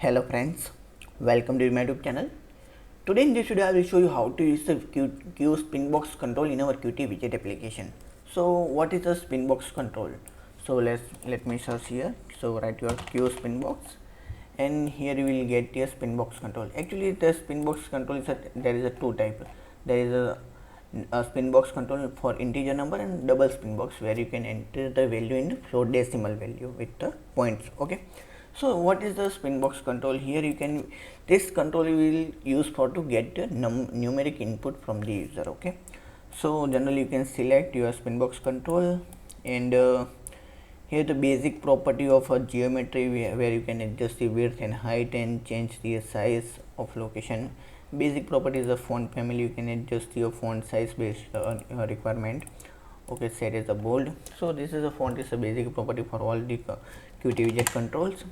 Hello friends, welcome to my YouTube channel. Today in this video I will show you how to use the QSpinBox control in our Qt widget application. So what is the spinbox control? So let me search here. So write your QSpinBox and here you will get your spinbox control. Actually the spinbox control is there is a two type. There is a spinbox control for integer number and double spinbox where you can enter the value in float decimal value with the points. Okay. So what is the spinbox control? Here you can, this control you will use for to get the numeric input from the user. Okay, so generally you can select your spinbox control and here the basic property of a geometry where you can adjust the width and height and change the size of location. Basic properties of font family, you can adjust your font size based on your requirement. Okay, set as a bold. So this is a font is a basic property for all the Qt widget controls.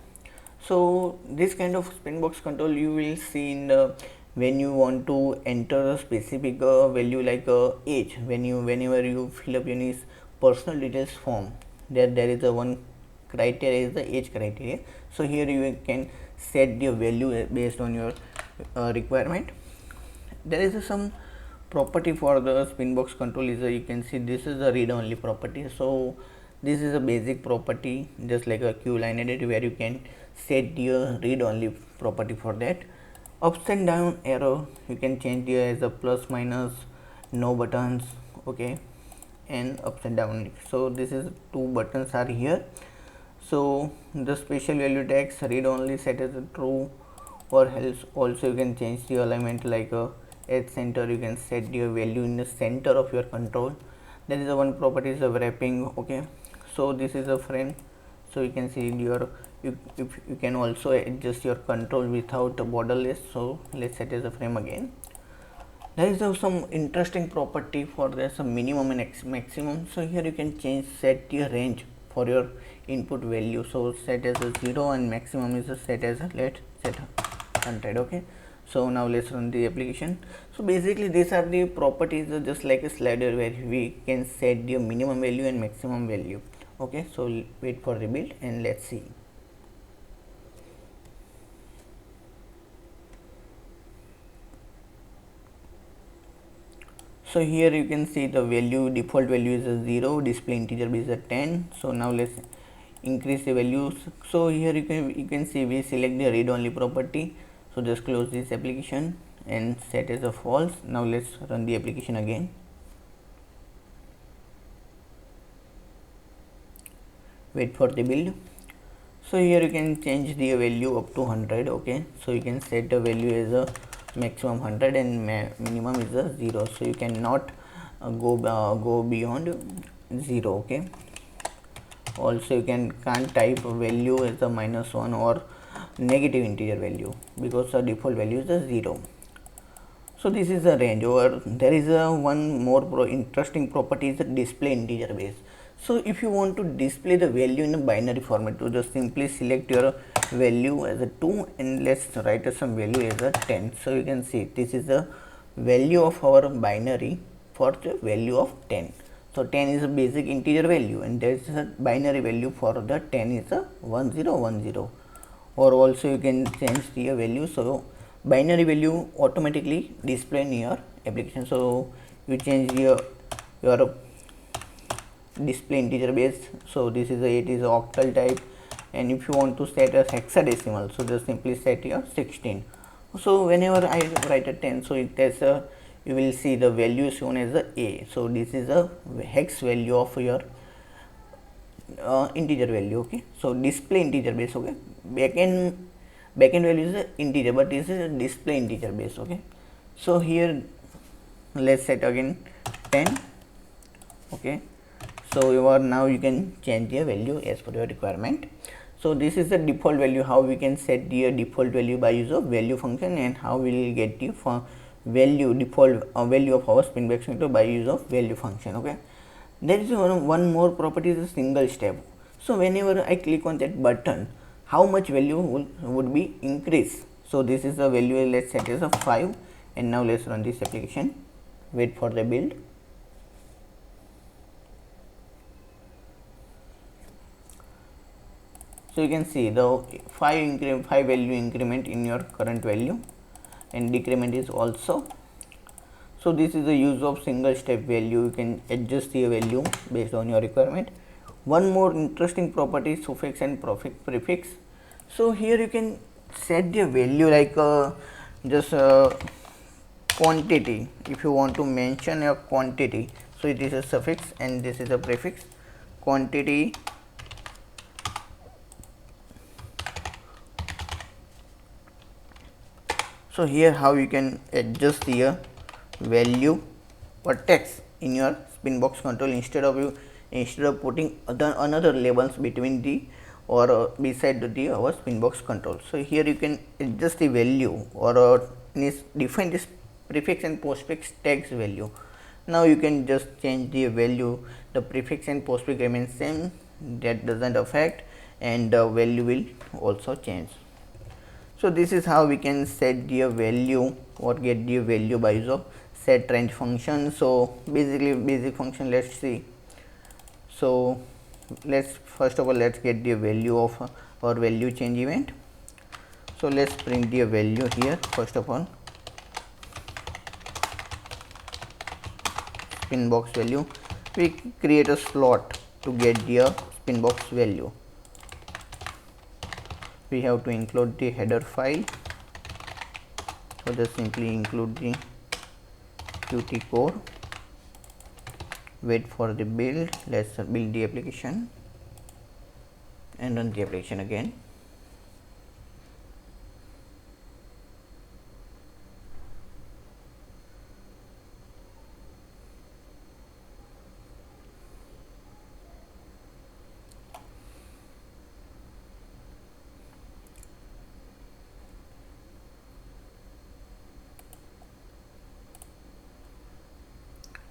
So this kind of spinbox control you will see in the when you want to enter a specific value like age, whenever you fill up your personal details form, there is a one criteria is the age criteria. So here you can set the value based on your requirement. There is some property for the spinbox control is you can see this is a read only property. So this is a basic property just like a Q line edit where you can set your read only property. For that, ups and down arrow you can change here as a plus minus, no buttons. Okay, and ups and down. So this is two buttons are here. So the special value text read only set as a true or else. Also you can change the alignment like a at center, you can set your value in the center of your control. There is a one property is of wrapping. Okay, so this is a frame, so you can see your you can also adjust your control without a borderless. So let's set as a frame again. There is some interesting property for this minimum and maximum. So here you can change set your range for your input value. So set as a 0 and maximum is a set as a let's set 100. Okay, so now let's run the application. So basically these are the properties just like a slider where we can set the minimum value and maximum value. Okay, so wait for rebuild and let's see. So here you can see the value default value is a 0, display integer is a 10. So now let's increase the values. So here you can see we select the read only property. So just close this application and set as a false. Now let's run the application again. Wait for the build. So here you can change the value up to 100. Okay, so you can set the value as a maximum 100 and minimum is a 0. So you cannot go beyond 0. Okay, also you can't type value as a -1 or negative integer value because the default value is a 0. So this is a range. Or there is a one more interesting property is a display integer base. So if you want to display the value in a binary format, to just simply select your value as a 2 and let's write some value as a 10. So you can see this is the value of our binary for the value of 10. So 10 is a basic integer value and there is a binary value for the 10 is a 1010. Or also you can change the value. So binary value automatically display in your application. So you change your display integer base. So this is it is octal type, and if you want to set a hexadecimal, so just simply set your 16. So whenever I write a 10, so it has a you will see the value shown as a. So this is a hex value of your integer value. Okay, so display integer base. Okay, backend value is a integer, but this is a display integer base. Okay, so here let's set again 10. Okay, so now you can change the value as per your requirement. So this is the default value, how we can set the default value by use of value function, and how we will get the value default value of our spinbox control by use of value function. Okay, there is one more property is a single step. So whenever I click on that button, how much value would be increased. So this is the value, let's set as a 5, and now let's run this application. Wait for the build. So you can see the 5 value increment in your current value, and decrement is also. So this is the use of single step value. You can adjust the value based on your requirement. One more interesting property is suffix and prefix. So here you can set the value like just quantity. If you want to mention a quantity, so it is a suffix and this is a prefix. Quantity so here how you can adjust the value or text in your SpinBox control instead of putting another labels between the or beside the our SpinBox control. So here you can adjust the value or define this prefix and postfix tags value. Now you can just change the value. The prefix and postfix remain same, that doesn't affect, and the value will also change. So this is how we can set the value or get the value by use of set range function. So basically basic function, let's see. So let's first of all let's get the value of our value change event. So let's print the value here. First of all, SpinBox value, we create a slot to get the SpinBox value. We have to include the header file, so just simply include the Qt core. Wait for the build. Let's build the application and run the application again.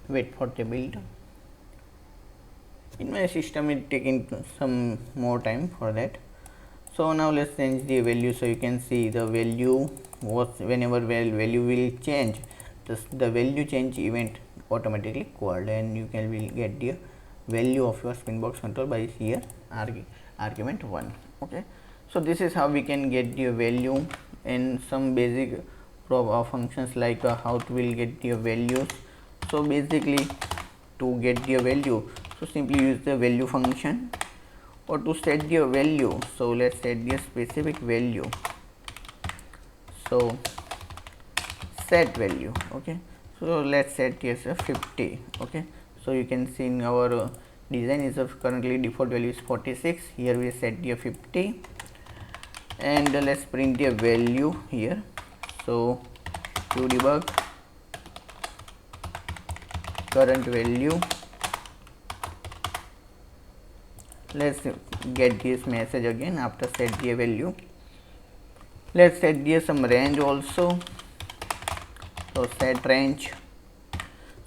Wait for the build. In my system it taking some more time for that. So now let's change the value. So you can see the value was whenever value will change, the value change event automatically called, and you can will get the value of your SpinBox control by here argument 1. Okay, so this is how we can get the value in some basic functions like how to will get the values. So basically to get the value, so simply use the value function, or to set the value, so let's set the specific value. So set value. Okay, so let's set as a 50. Okay, so you can see in our design is of currently default value is 46. Here we set the 50, and let's print the value here. So to debug current value, let's get this message again after set the value. Let's set the some range also. So set range.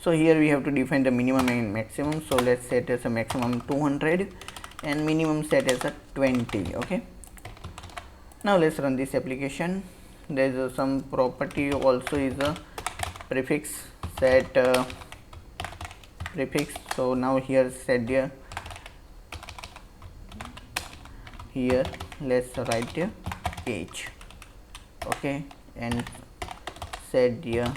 So here we have to define the minimum and maximum. So let's set as a maximum 200 and minimum set as a 20. Okay, now let's run this application. There is some property also is a prefix set prefix. So now here set the here let's write the age. Okay, and set the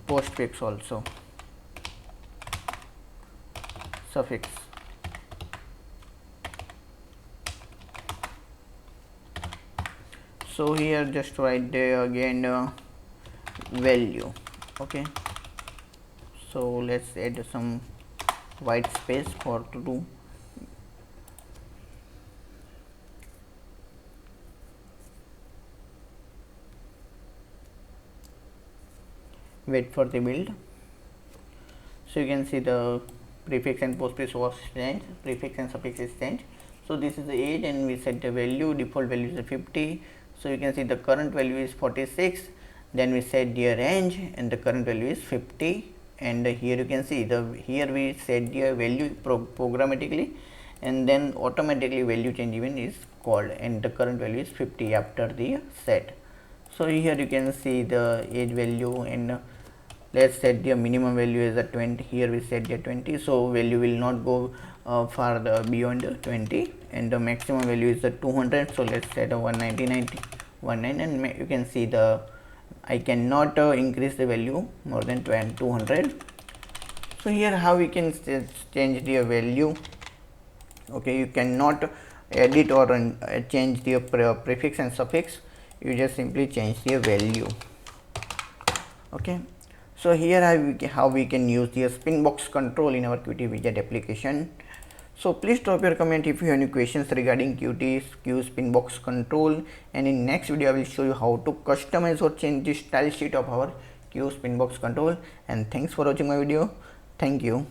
postfix also suffix. So here just write the again value. Okay, so let's add some white space for to do. Wait for the build. So you can see the prefix and postfix was changed, prefix and suffix is changed. So this is the age, and we set the value, default value is 50. So you can see the current value is 46. Then we set the range, and the current value is 50. And here you can see here we set the value programmatically, and then automatically value change event is called, and the current value is 50 after the set. So here you can see the age value, and let's set the minimum value as a 20. Here we set the 20, so value will not go for the beyond 20, and the maximum value is the 200. So let's set a 199, and you can see the I cannot increase the value more than 200. So here how we can change the value. Okay, you cannot edit or change the prefix and suffix, you just simply change the value. Okay, so here how we can use the SpinBox control in our Qt widget application. So please drop your comment if you have any questions regarding QSpinBox control, and in next video I will show you how to customize or change the style sheet of our QSpinBox control. And thanks for watching my video. Thank you.